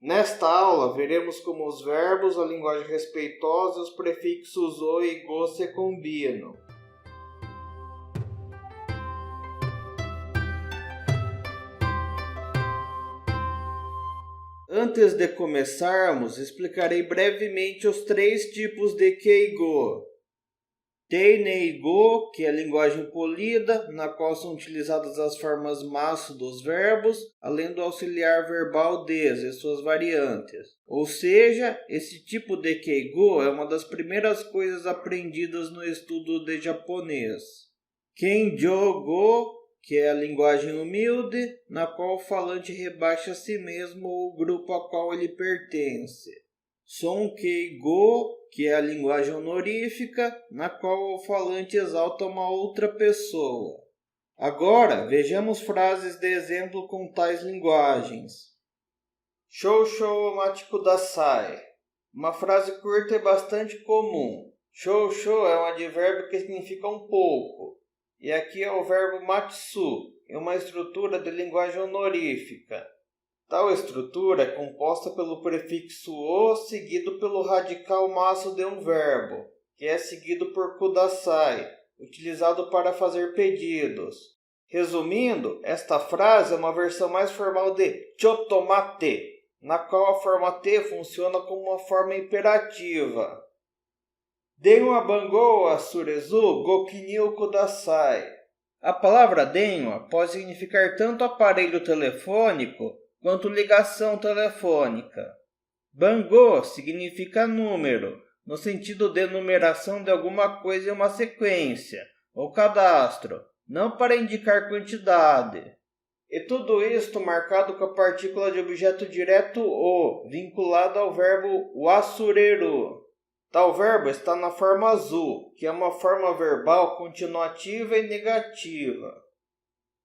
Nesta aula, veremos como os verbos, a linguagem respeitosa e os prefixos o e go se combinam. Antes de começarmos, explicarei brevemente os três tipos de que e go. Teine e go, que é a linguagem polida, na qual são utilizadas as formas maço dos verbos, além do auxiliar verbal des e suas variantes. Ou seja, esse tipo de que e go é uma das primeiras coisas aprendidas no estudo de japonês. Kenjō go, que é a linguagem humilde, na qual o falante rebaixa a si mesmo ou o grupo a qual ele pertence. Sonkei go, que é a linguagem honorífica, na qual o falante exalta uma outra pessoa. Agora, vejamos frases de exemplo com tais linguagens. Shōshō omate kudasai. Uma frase curta e bastante comum. Shōshō é um advérbio que significa um pouco. E aqui é o verbo matsu, em uma estrutura de linguagem honorífica. Tal estrutura é composta pelo prefixo o seguido pelo radical maço de um verbo, que é seguido por kudasai, utilizado para fazer pedidos. Resumindo, esta frase é uma versão mais formal de chotomate, na qual a forma te funciona como uma forma imperativa. Denwa bangou asurezu gokinyu kudasai. A palavra denwa pode significar tanto aparelho telefônico quanto ligação telefônica. Bangô significa número, no sentido de numeração de alguma coisa em uma sequência, ou cadastro, não para indicar quantidade. E tudo isto marcado com a partícula de objeto direto o, vinculado ao verbo wasureru. Tal verbo está na forma zu, que é uma forma verbal continuativa e negativa.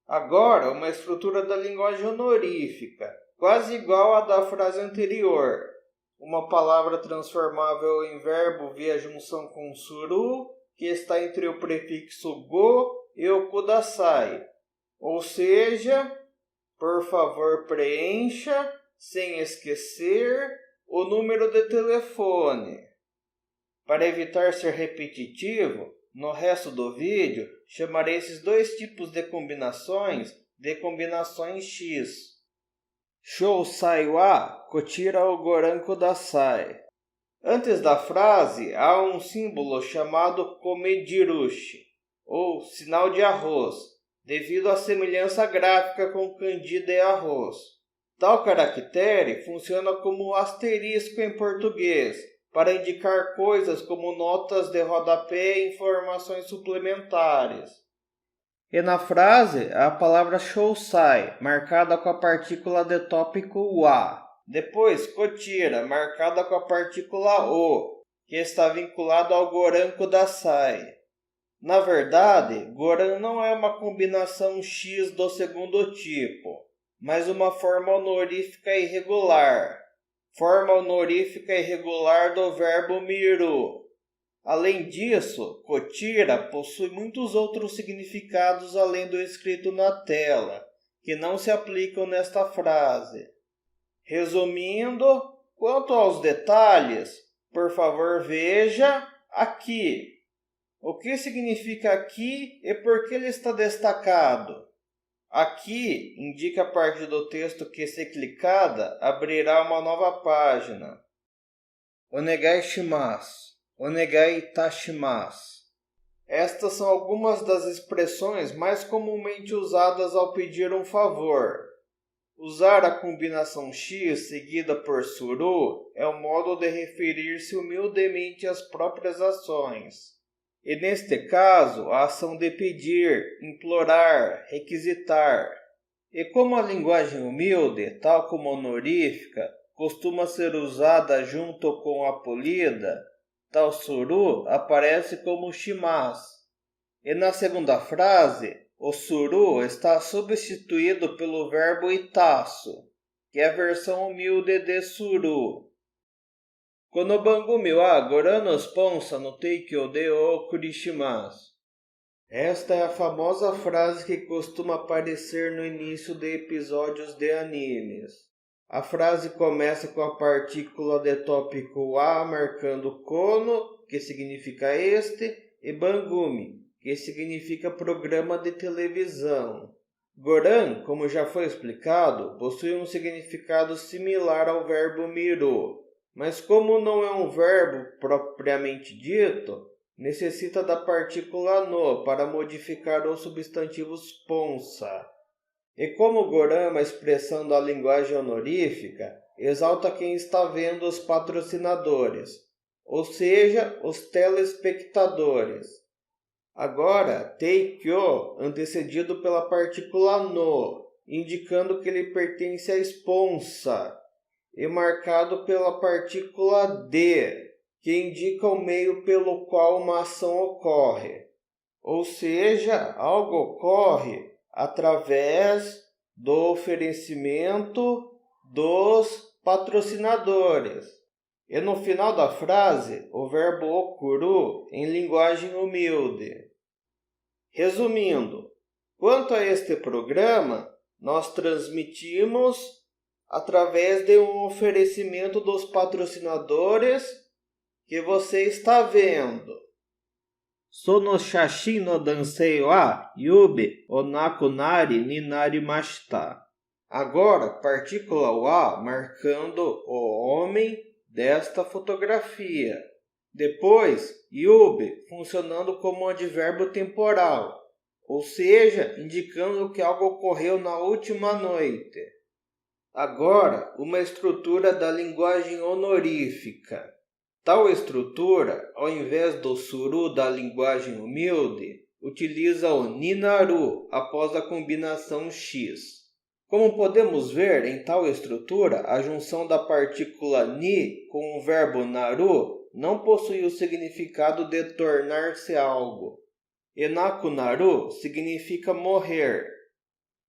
Agora, uma estrutura da linguagem honorífica, quase igual à da frase anterior. Uma palavra transformável em verbo via junção com suru, que está entre o prefixo go e o kudasai. Ou seja, por favor preencha, sem esquecer, o número de telefone. Para evitar ser repetitivo, no resto do vídeo, chamarei esses dois tipos de combinações X. Shōsai wa kochira o goran kudasai. Antes da frase, há um símbolo chamado komedirushi, ou sinal de arroz, devido à semelhança gráfica com kanji de arroz. Tal caractere funciona como asterisco em português, para indicar coisas como notas de rodapé e informações suplementares. E na frase, a palavra shōsai, marcada com a partícula de tópico wa. Depois, kochira, marcada com a partícula o, que está vinculado ao goran kudasai. Na verdade, goran não é uma combinação X do segundo tipo, mas uma forma honorífica irregular. Forma honorífica irregular do verbo miru. Além disso, kochira possui muitos outros significados além do escrito na tela, que não se aplicam nesta frase. Resumindo, quanto aos detalhes, por favor veja aqui. O que significa aqui e por que ele está destacado? Aqui indica a parte do texto que, se clicada, abrirá uma nova página. Onegai shimasu. Onegai itashimasu. Estas são algumas das expressões mais comumente usadas ao pedir um favor. Usar a combinação X seguida por suru é um modo de referir-se humildemente às próprias ações. E neste caso, a ação de pedir, implorar, requisitar. E como a linguagem humilde, tal como honorífica, costuma ser usada junto com a polida, tal suru aparece como shimasu. E na segunda frase, o suru está substituído pelo verbo itasu, que é a versão humilde de suru. Konobangumi wa goran no sponsor no teikyo de o kurishimasu. Esta é a famosa frase que costuma aparecer no início de episódios de animes. A frase começa com a partícula de tópico a marcando kono, que significa este, e bangumi, que significa programa de televisão. Goran, como já foi explicado, possui um significado similar ao verbo miru, mas como não é um verbo propriamente dito, necessita da partícula no para modificar os substantivos ponsa. E como Goran é uma expressão da linguagem honorífica, exalta quem está vendo os patrocinadores, ou seja, os telespectadores. Agora, teikyo, antecedido pela partícula no, indicando que ele pertence à esponsa, e marcado pela partícula de, que indica o meio pelo qual uma ação ocorre. Ou seja, algo ocorre através do oferecimento dos patrocinadores. E no final da frase, o verbo okuru em linguagem humilde. Resumindo, quanto a este programa, nós transmitimos através de um oferecimento dos patrocinadores que você está vendo. Sono shashin no dansei wa yubi onaku nari ni narimashita. Agora, partícula wa marcando o homem desta fotografia. Depois, yubi funcionando como advérbio temporal, ou seja, indicando que algo ocorreu na última noite. Agora, uma estrutura da linguagem honorífica. Tal estrutura, ao invés do suru da linguagem humilde, utiliza o ninaru após a combinação x. Como podemos ver, em tal estrutura, a junção da partícula ni com o verbo naru não possui o significado de tornar-se algo. Enaku naru significa morrer.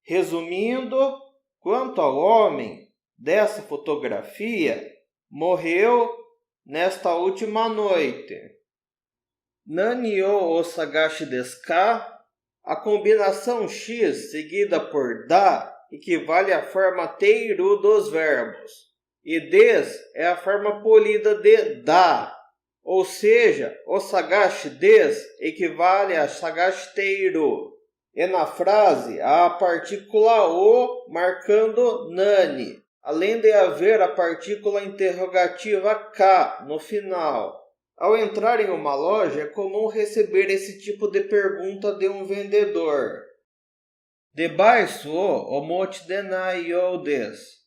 Resumindo, quanto ao homem dessa fotografia, morreu nesta última noite. Nani o osagashi desu ka? A combinação x seguida por da equivale à forma teiru dos verbos. E des é a forma polida de da. Ou seja, osagashi des equivale a sagashi teiru. E na frase há a partícula o marcando nani, além de haver a partícula interrogativa ka no final. Ao entrar em uma loja, é comum receber esse tipo de pergunta de um vendedor. Debaixo o omochi denai you desu.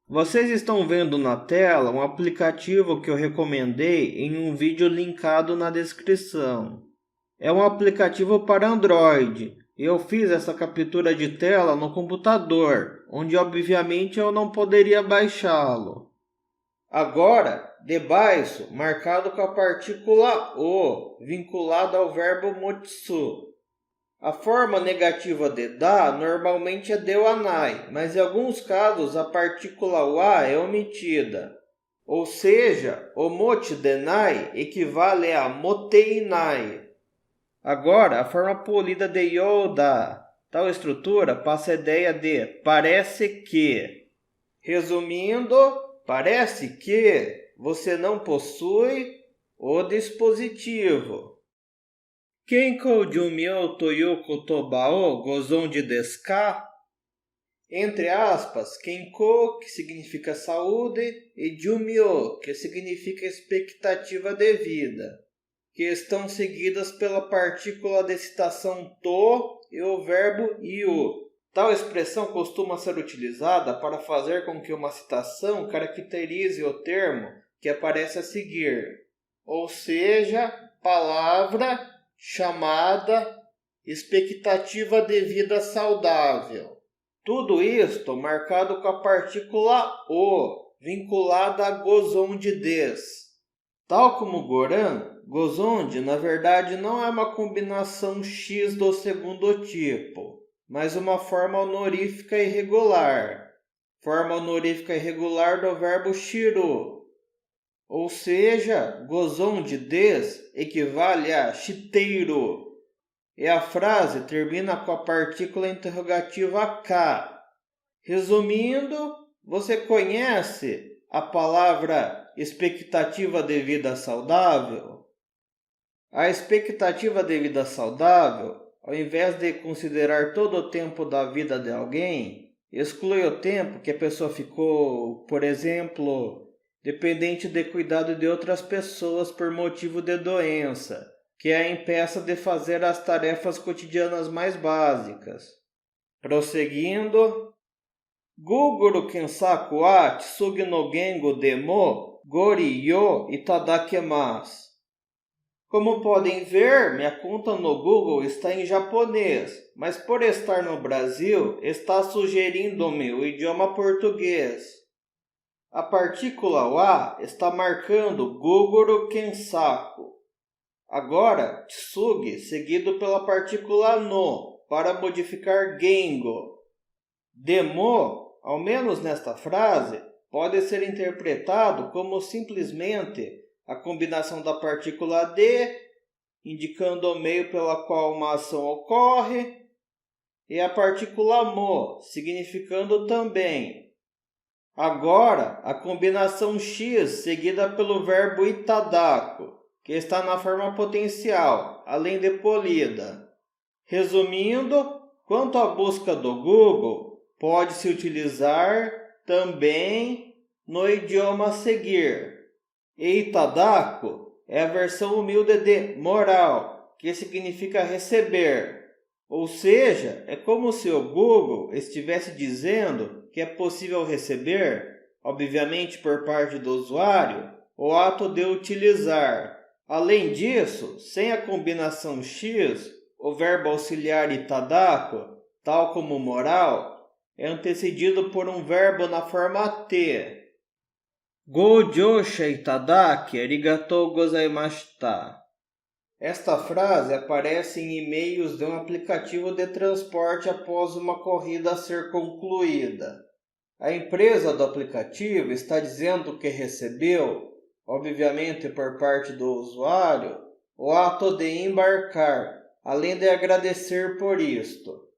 Vocês estão vendo na tela um aplicativo que eu recomendei em um vídeo linkado na descrição. É um aplicativo para Android. Eu fiz essa captura de tela no computador, onde obviamente eu não poderia baixá-lo. Agora, debaixo, marcado com a partícula o, vinculada ao verbo motsu. A forma negativa de da normalmente é dewanai, mas em alguns casos a partícula wa é omitida. Ou seja, o mochi denai equivale a moteinai. Agora, a forma polida de yoda. Tal estrutura passa a ideia de parece que. Resumindo, parece que você não possui o dispositivo. Kenkou jumyo toyu kotoba o gozonji desu ka? Entre aspas, kenkou, que significa saúde, e jumyo, que significa expectativa de vida, que estão seguidas pela partícula de citação to e o verbo iu. Tal expressão costuma ser utilizada para fazer com que uma citação caracterize o termo que aparece a seguir, ou seja, palavra, chamada, expectativa de vida saudável. Tudo isto marcado com a partícula o, vinculada a gozonji desu. Tal como Goran, gozonji na verdade não é uma combinação x do segundo tipo, mas uma forma honorífica irregular. Forma honorífica irregular do verbo shiru. Ou seja, gozonji desu equivale a shiteiro. E a frase termina com a partícula interrogativa ka. Resumindo, você conhece a palavra expectativa de vida saudável? A expectativa de vida saudável, ao invés de considerar todo o tempo da vida de alguém, exclui o tempo que a pessoa ficou, por exemplo, dependente de cuidado de outras pessoas por motivo de doença, que a impeça de fazer as tarefas cotidianas mais básicas. Prosseguindo, Guguru kensaku wa tsugi no gengo demo gori yo itadakimasu. Como podem ver, minha conta no Google está em japonês, mas por estar no Brasil, está sugerindo-me o idioma português. A partícula wa está marcando Guguru kensaku. Agora, tsugi seguido pela partícula no, para modificar gengo. Demo, ao menos nesta frase, pode ser interpretado como simplesmente a combinação da partícula de, indicando o meio pela qual uma ação ocorre, e a partícula mo, significando também. Agora, a combinação x seguida pelo verbo itadaku, que está na forma potencial, além de polida. Resumindo, quanto à busca do Google, pode-se utilizar também no idioma a seguir. Itadaku é a versão humilde de moral, que significa receber. Ou seja, é como se o Google estivesse dizendo que é possível receber, obviamente por parte do usuário, o ato de utilizar. Além disso, sem a combinação X, o verbo auxiliar itadaku, tal como moral, é antecedido por um verbo na forma T. Gojosha itadaki arigatou gozaimashita. Esta frase aparece em e-mails de um aplicativo de transporte após uma corrida a ser concluída. A empresa do aplicativo está dizendo que recebeu, obviamente por parte do usuário, o ato de embarcar, além de agradecer por isto.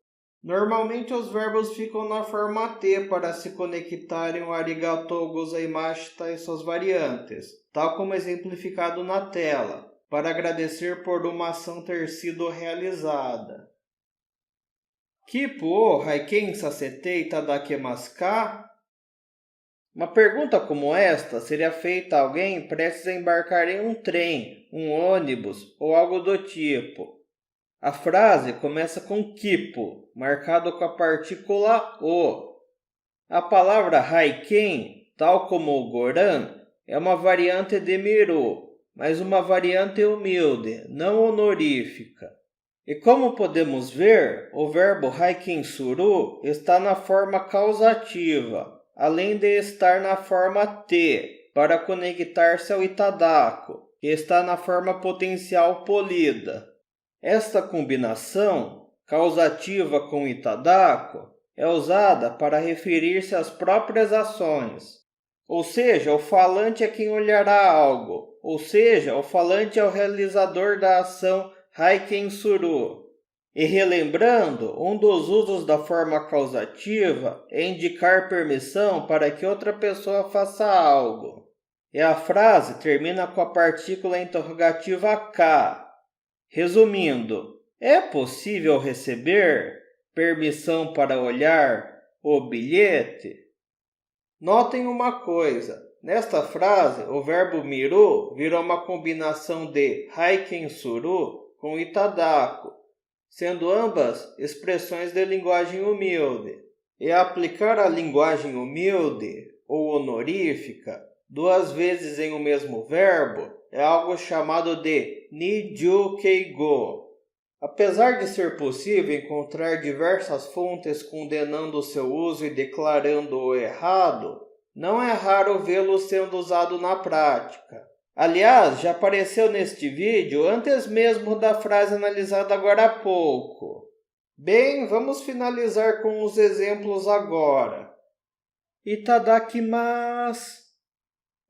Normalmente os verbos ficam na forma T para se conectarem ao arigatou gozaimashita e suas variantes, tal como exemplificado na tela, para agradecer por uma ação ter sido realizada. Kipu o haiken sasete itadakimasu ka? Uma pergunta como esta seria feita a alguém prestes a embarcar em um trem, um ônibus ou algo do tipo. A frase começa com kipu, marcado com a partícula o. A palavra haiken, tal como o goran, é uma variante de miru, mas uma variante humilde, não honorífica. E como podemos ver, o verbo haiken suru está na forma causativa, além de estar na forma T, para conectar-se ao itadaku, que está na forma potencial polida. Esta combinação, causativa com itadaku, é usada para referir-se às próprias ações. Ou seja, o falante é quem olhará algo, ou seja, o falante é o realizador da ação haiken suru. E relembrando, um dos usos da forma causativa é indicar permissão para que outra pessoa faça algo. E a frase termina com a partícula interrogativa ka. Resumindo, é possível receber permissão para olhar o bilhete? Notem uma coisa, nesta frase o verbo miru virou uma combinação de haiken suru com itadaku, sendo ambas expressões de linguagem humilde. E aplicar a linguagem humilde ou honorífica duas vezes em um mesmo verbo é algo chamado de Niju Keigo. Apesar de ser possível encontrar diversas fontes condenando o seu uso e declarando-o errado, não é raro vê-lo sendo usado na prática. Aliás, já apareceu neste vídeo antes mesmo da frase analisada agora há pouco. Bem, vamos finalizar com os exemplos agora. Itadakimasu.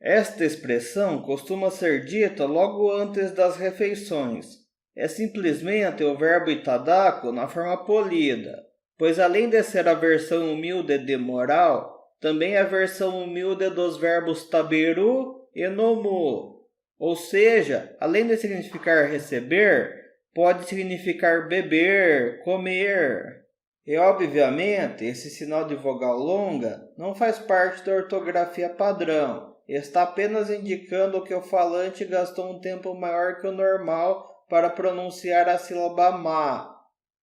Esta expressão costuma ser dita logo antes das refeições. É simplesmente o verbo itadaku na forma polida, pois além de ser a versão humilde de moral, também a versão humilde dos verbos taberu e nomu. Ou seja, além de significar receber, pode significar beber, comer. E, obviamente, esse sinal de vogal longa não faz parte da ortografia padrão. Está apenas indicando que o falante gastou um tempo maior que o normal para pronunciar a sílaba ma.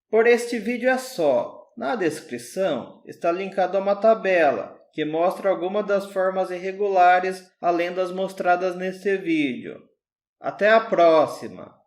Por este vídeo é só. Na descrição está linkada uma tabela que mostra algumas das formas irregulares além das mostradas neste vídeo. Até a próxima!